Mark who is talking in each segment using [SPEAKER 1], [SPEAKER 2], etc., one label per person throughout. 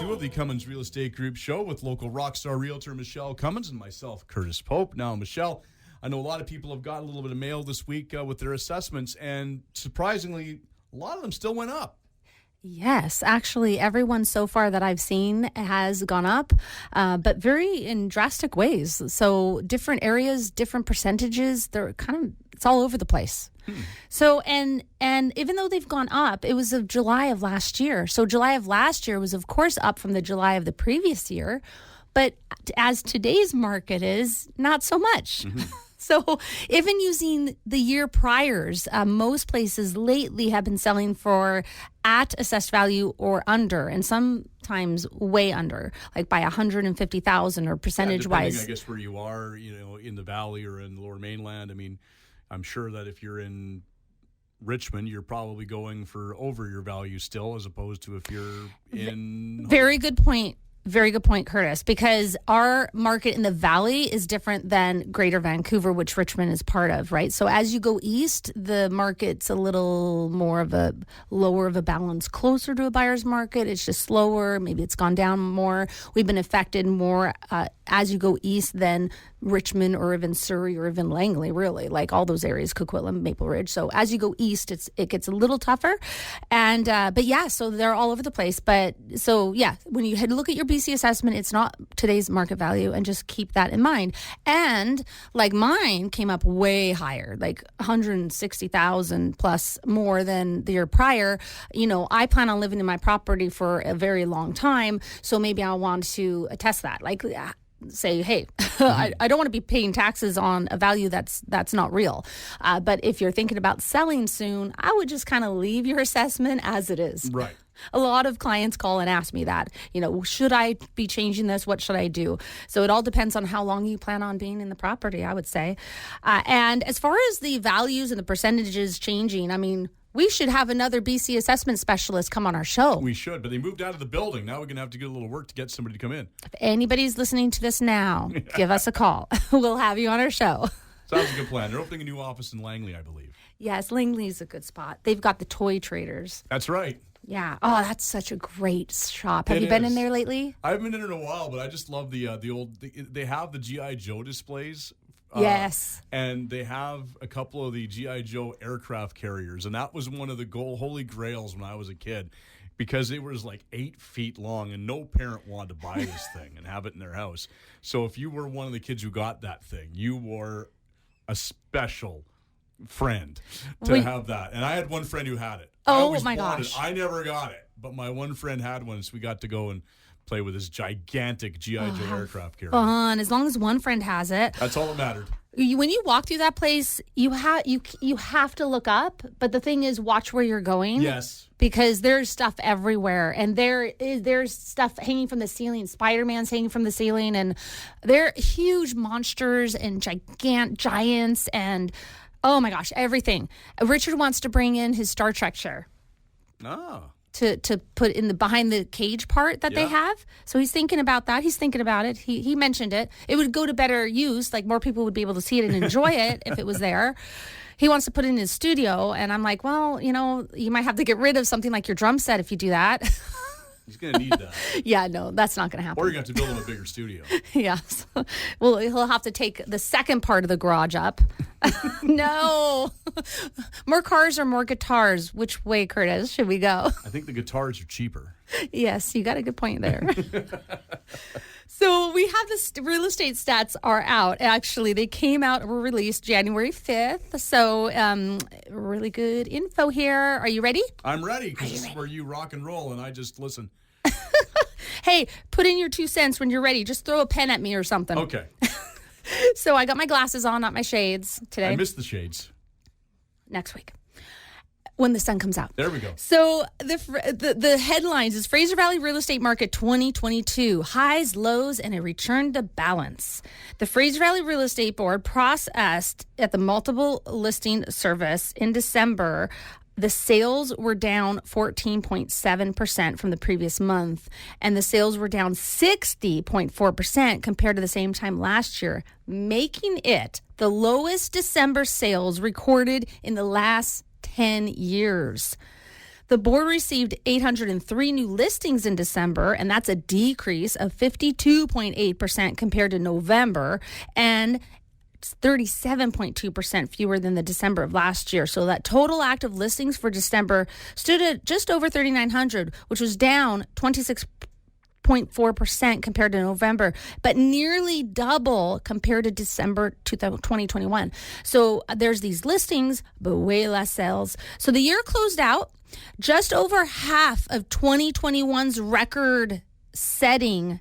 [SPEAKER 1] 2 of the Cummins Real Estate Group show with local rockstar realtor Michele Cummins and myself, Curtis Pope. Now, Michele, I know a lot of people have got a little bit of mail this week with their assessments, and surprisingly, a lot of them still went up.
[SPEAKER 2] Yes, actually, everyone so far that I've seen has gone up, but very in drastic ways. So different areas, different percentages, it's all over the place. So, and even though they've gone up, it was of July of last year. So July of last year was, of course, up from the July of the previous year. But as today's market is, not so much. So even using the year priors, most places lately have been selling for at assessed value or under, and sometimes way under, like by 150,000 or percentage-wise.
[SPEAKER 1] I guess, where you are, in the valley or in the lower mainland. I mean, I'm sure that if you're in Richmond, you're probably going for over your value still, as opposed to if you're in...
[SPEAKER 2] Very good point. Very good point, Curtis, because our market in the valley is different than Greater Vancouver, which Richmond is part of, right? So as you go east, the market's a little more of a lower of a balance, closer to a buyer's market. It's just slower. Maybe it's gone down more. We've been affected more as you go east than Richmond or even Surrey or even Langley, really, like all those areas, Coquitlam, Maple Ridge. So as you go east, it gets a little tougher. And but yeah, so they're all over the place. But so yeah, when you look at your BC assessment, it's not today's market value, and just keep that in mind. And like mine came up way higher, like 160,000 plus more than the year prior. I plan on living in my property for a very long time, so maybe I want to test that. Like, say, hey, I don't want to be paying taxes on a value that's not real. But if you're thinking about selling soon, I would just kind of leave your assessment as it is.
[SPEAKER 1] Right.
[SPEAKER 2] A lot of clients call and ask me that, should I be changing this? What should I do? So it all depends on how long you plan on being in the property, I would say. And as far as the values and the percentages changing, I mean, we should have another BC assessment specialist come on our show.
[SPEAKER 1] We should, but they moved out of the building. Now we're going to have to do a little work to get somebody to come in.
[SPEAKER 2] If anybody's listening to this now, give us a call. We'll have you on our show.
[SPEAKER 1] Sounds a good plan. They're opening a new office in Langley, I believe.
[SPEAKER 2] Yes, Langley's a good spot. They've got the toy traders.
[SPEAKER 1] That's right.
[SPEAKER 2] Yeah. Oh, that's such a great shop. Have you been in there lately?
[SPEAKER 1] I haven't been in it in a while, but I just love the old. They have the G.I. Joe displays.
[SPEAKER 2] Yes.
[SPEAKER 1] And they have a couple of the G.I. Joe aircraft carriers. And that was one of the holy grails when I was a kid, because it was like 8 feet long, and no parent wanted to buy this thing and have it in their house. So if you were one of the kids who got that thing, you were a special friend to have that. And I had one friend who had it.
[SPEAKER 2] Oh, my gosh.
[SPEAKER 1] I never got it, but my one friend had one, so we got to go and play with this gigantic G.I. Joe aircraft carrier.
[SPEAKER 2] Fun. As long as one friend has it.
[SPEAKER 1] That's all that mattered.
[SPEAKER 2] When you walk through that place, you have to look up. But the thing is, watch where you're going.
[SPEAKER 1] Yes.
[SPEAKER 2] Because there's stuff everywhere. And there's stuff hanging from the ceiling. Spider-Man's hanging from the ceiling. And they're huge monsters and giants and, oh my gosh, everything. Richard wants to bring in his Star Trek chair.
[SPEAKER 1] Oh.
[SPEAKER 2] To put in the behind the cage part that they have. So he's thinking about that. He's thinking about it. He mentioned it. It would go to better use. Like, more people would be able to see it and enjoy it if it was there. He wants to put it in his studio. And I'm like, well, you might have to get rid of something like your drum set if you do that.
[SPEAKER 1] He's going to need that.
[SPEAKER 2] Yeah, no, that's not going to happen.
[SPEAKER 1] Or you're going to have to build him a bigger studio.
[SPEAKER 2] Yes. Well, he'll have to take the second part of the garage up. No. More cars or more guitars? Which way, Curtis, should we go?
[SPEAKER 1] I think the guitars are cheaper.
[SPEAKER 2] Yes, you got a good point there. So we have this real estate stats are out. Actually, they came out, were released January 5th. So really good info here. Are you ready?
[SPEAKER 1] I'm ready, because this is where you rock and roll and I just listen.
[SPEAKER 2] Hey, put in your 2 cents when you're ready. Just throw a pen at me or something.
[SPEAKER 1] Okay.
[SPEAKER 2] So I got my glasses on, not my shades today.
[SPEAKER 1] I missed the shades.
[SPEAKER 2] Next week, when the sun comes out.
[SPEAKER 1] There we go.
[SPEAKER 2] So the headlines is Fraser Valley Real Estate Market 2022, highs, lows, and a return to balance. The Fraser Valley Real Estate Board processed at the multiple listing service in December. The sales were down 14.7% from the previous month, and the sales were down 60.4% compared to the same time last year, making it the lowest December sales recorded in the last 10 years. The board received 803 new listings in December, and that's a decrease of 52.8% compared to November, and it's 37.2% fewer than the December of last year. So that total active listings for December stood at just over 3,900, which was down 26.4% compared to November, but nearly double compared to December 2021. So there's these listings, but way less sales. So the year closed out just over half of 2021's record setting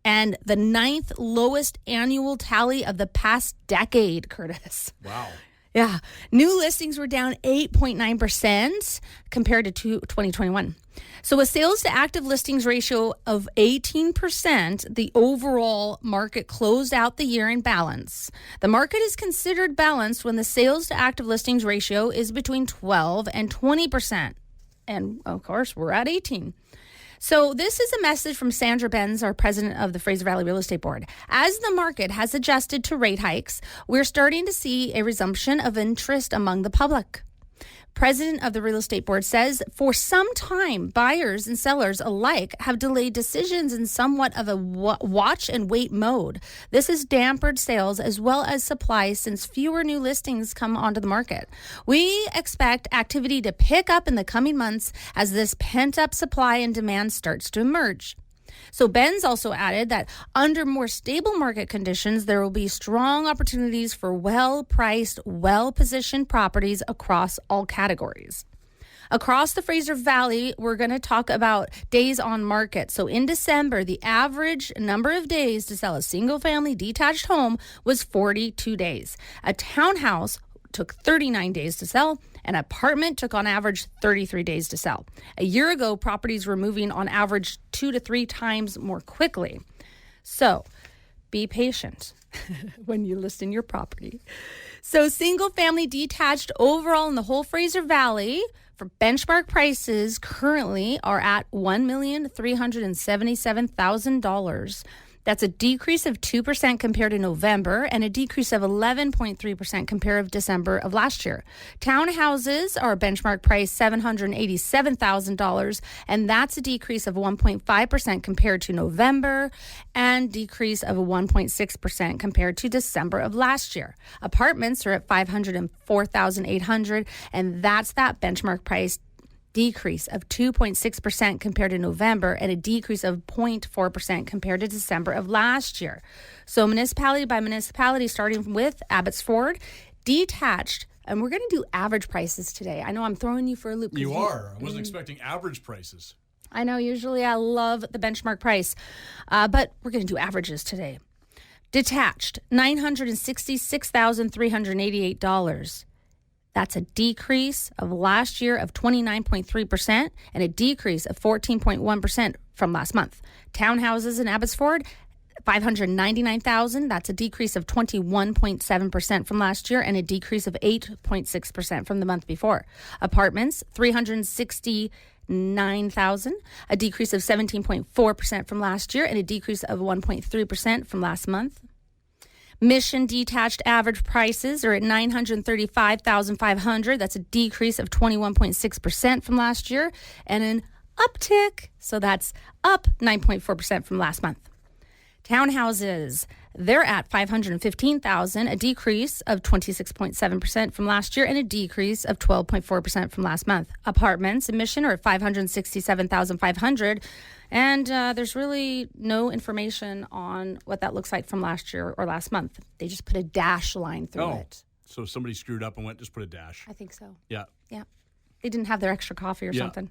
[SPEAKER 2] and the 9th lowest annual tally of the past decade, Curtis.
[SPEAKER 1] Wow.
[SPEAKER 2] Yeah. New listings were down 8.9% compared to 2021. So a sales to active listings ratio of 18%, the overall market closed out the year in balance. The market is considered balanced when the sales to active listings ratio is between 12 and 20%. And of course, we're at 18. So this is a message from Sandra Benz, our president of the Fraser Valley Real Estate Board. As the market has adjusted to rate hikes, we're starting to see a resumption of interest among the public. President of the Real Estate Board says for some time, buyers and sellers alike have delayed decisions in somewhat of a watch and wait mode. This has dampened sales as well as supply since fewer new listings come onto the market. We expect activity to pick up in the coming months as this pent-up supply and demand starts to emerge. So Benz also added that under more stable market conditions, there will be strong opportunities for well-priced, well-positioned properties across all categories. Across the Fraser Valley, we're going to talk about days on market. So in December, the average number of days to sell a single-family detached home was 42 days. A townhouse took 39 days to sell. An apartment took on average 33 days to sell. A year ago, properties were moving on average 2 to 3 times more quickly. So be patient when you list in your property. So single family detached overall in the whole Fraser Valley for benchmark prices currently are at $1,377,000. That's a decrease of 2% compared to November and a decrease of 11.3% compared to December of last year. Townhouses are benchmark price $787,000, and that's a decrease of 1.5% compared to November and decrease of 1.6% compared to December of last year. Apartments are at $504,800, and that's that benchmark price decrease of 2.6% compared to November and a decrease of 0.4% compared to December of last year. So municipality by municipality, starting with Abbotsford, detached, and we're going to do average prices today. I know I'm throwing you for a loop.
[SPEAKER 1] You are. I wasn't expecting average prices.
[SPEAKER 2] I know. Usually I love the benchmark price, but we're going to do averages today. Detached, $966,388. That's a decrease of last year of 29.3% and a decrease of 14.1% from last month. Townhouses in Abbotsford, $599,000. That's a decrease of 21.7% from last year and a decrease of 8.6% from the month before. Apartments, $369,000, a decrease of 17.4% from last year and a decrease of 1.3% from last month. Mission detached average prices are at $935,500. That's a decrease of 21.6% from last year and an uptick. So that's up 9.4% from last month. Townhouses, they're at $515,000, a decrease of 26.7% from last year and a decrease of 12.4% from last month. Apartments in Mission are at $567,500. And there's really no information on what that looks like from last year or last month. They just put a dash line through it.
[SPEAKER 1] So somebody screwed up and just put a dash.
[SPEAKER 2] I think so.
[SPEAKER 1] Yeah.
[SPEAKER 2] Yeah. They didn't have their extra coffee or something.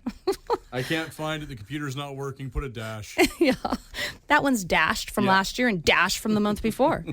[SPEAKER 1] I can't find it. The computer's not working. Put a dash.
[SPEAKER 2] Yeah. That one's dashed from last year and dashed from the month before.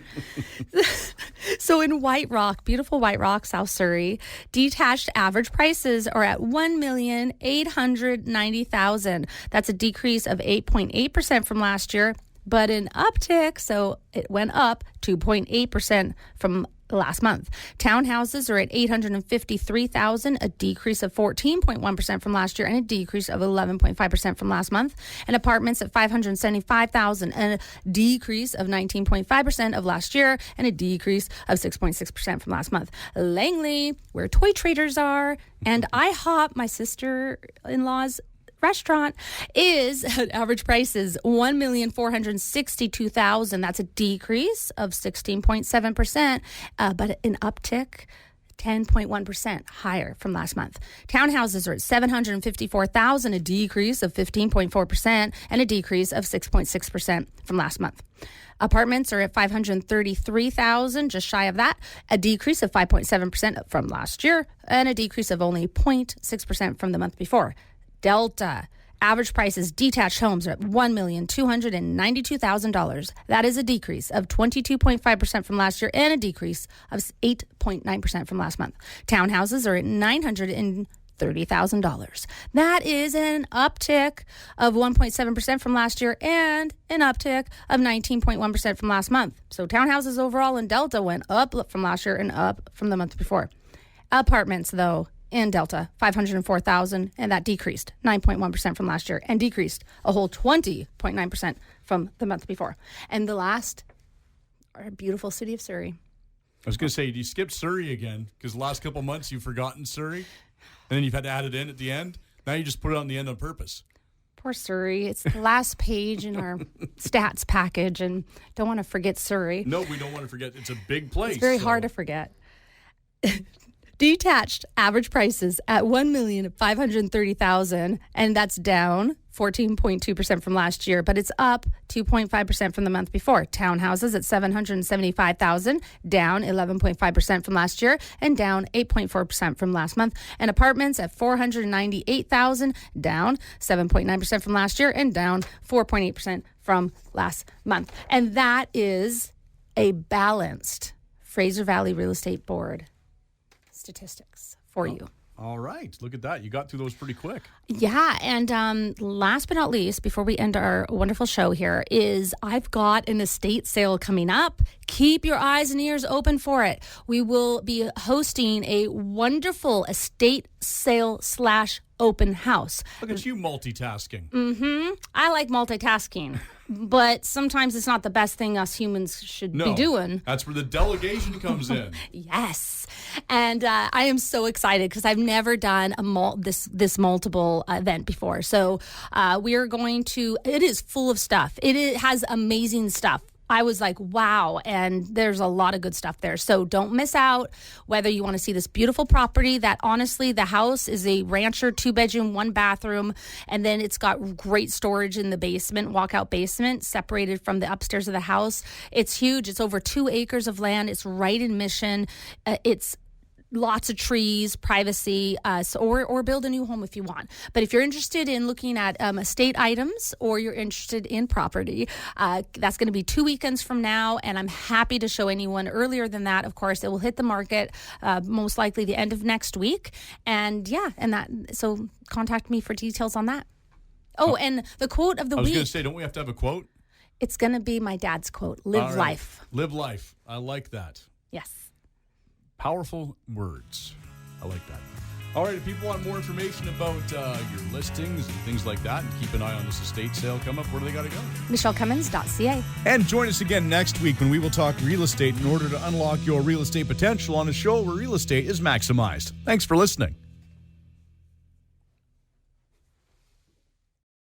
[SPEAKER 2] So in White Rock, beautiful White Rock, South Surrey, detached average prices are at $1,890,000. That's a decrease of 8.8% from last year, but an uptick, so it went up 2.8% from last month. Townhouses are at $853,000, a decrease of 14.1% from last year and a decrease of 11.5% from last month. And apartments at $575,000, and a decrease of 19.5% of last year and a decrease of 6.6% from last month. Langley, where Toy Traders are, and IHOP, my sister-in-law's restaurant, is at average prices $1,462,000. That's a decrease of 16.7%, but an uptick 10.1% higher from last month. Townhouses are at $754,000, a decrease of 15.4% and a decrease of 6.6% from last month. Apartments are at $533,000, just shy of that, a decrease of 5.7% from last year and a decrease of only 0.6% from the month before. Delta. Average prices, detached homes are at $1,292,000. That is a decrease of 22.5% from last year and a decrease of 8.9% from last month. Townhouses are at $930,000. That is an uptick of 1.7% from last year and an uptick of 19.1% from last month. So townhouses overall in Delta went up from last year and up from the month before. Apartments, though, in Delta, $504,000, and that decreased 9.1% from last year and decreased a whole 20.9% from the month before. And the last, our beautiful city of Surrey.
[SPEAKER 1] I was going to say, you skipped Surrey again because the last couple months you've forgotten Surrey, and then you've had to add it in at the end. Now you just put it on the end on purpose.
[SPEAKER 2] Poor Surrey. It's the last page in our stats package, and don't want to forget Surrey.
[SPEAKER 1] No, we don't want to forget. It's a big place.
[SPEAKER 2] It's very hard to forget. Detached average prices at $1,530,000, and that's down 14.2% from last year, but it's up 2.5% from the month before. Townhouses at $775,000, down 11.5% from last year and down 8.4% from last month. And apartments at $498,000, down 7.9% from last year and down 4.8% from last month. And that is a balanced Fraser Valley Real Estate Board statistics for you.
[SPEAKER 1] All right. Look at that. You got through those pretty quick.
[SPEAKER 2] Yeah. And last but not least, before we end our wonderful show here, is I've got an estate sale coming up. Keep your eyes and ears open for it. We will be hosting a wonderful estate sale / open house.
[SPEAKER 1] Look at you multitasking.
[SPEAKER 2] Mm-hmm. I like multitasking, but sometimes it's not the best thing us humans should be doing.
[SPEAKER 1] That's where the delegation comes in.
[SPEAKER 2] Yes. And I am so excited because I've never done this multiple event before. So we are going to, it is full of stuff. It has amazing stuff. I was like, wow, and there's a lot of good stuff there. So don't miss out whether you want to see this beautiful property that honestly, the house is a rancher, 2-bedroom, 1-bathroom, and then it's got great storage in the basement, walkout basement, separated from the upstairs of the house. It's huge. It's over 2 acres of land. It's right in Mission. It's lots of trees, privacy, or build a new home if you want. But if you're interested in looking at estate items or you're interested in property, that's going to be 2 weekends from now, and I'm happy to show anyone earlier than that. Of course, it will hit the market most likely the end of next week. And yeah, so contact me for details on that. Oh, and the quote of the week.
[SPEAKER 1] I was going to say, don't we have to have a quote?
[SPEAKER 2] It's going to be my dad's quote, live life.
[SPEAKER 1] Live life. I like that.
[SPEAKER 2] Yes.
[SPEAKER 1] Powerful words. I like that. All right, if people want more information about your listings and things like that, and keep an eye on this estate sale come up, where do they got to go?
[SPEAKER 2] MichelleCummins.ca.
[SPEAKER 1] And join us again next week when we will talk real estate in order to unlock your real estate potential on a show where real estate is maximized. Thanks for listening.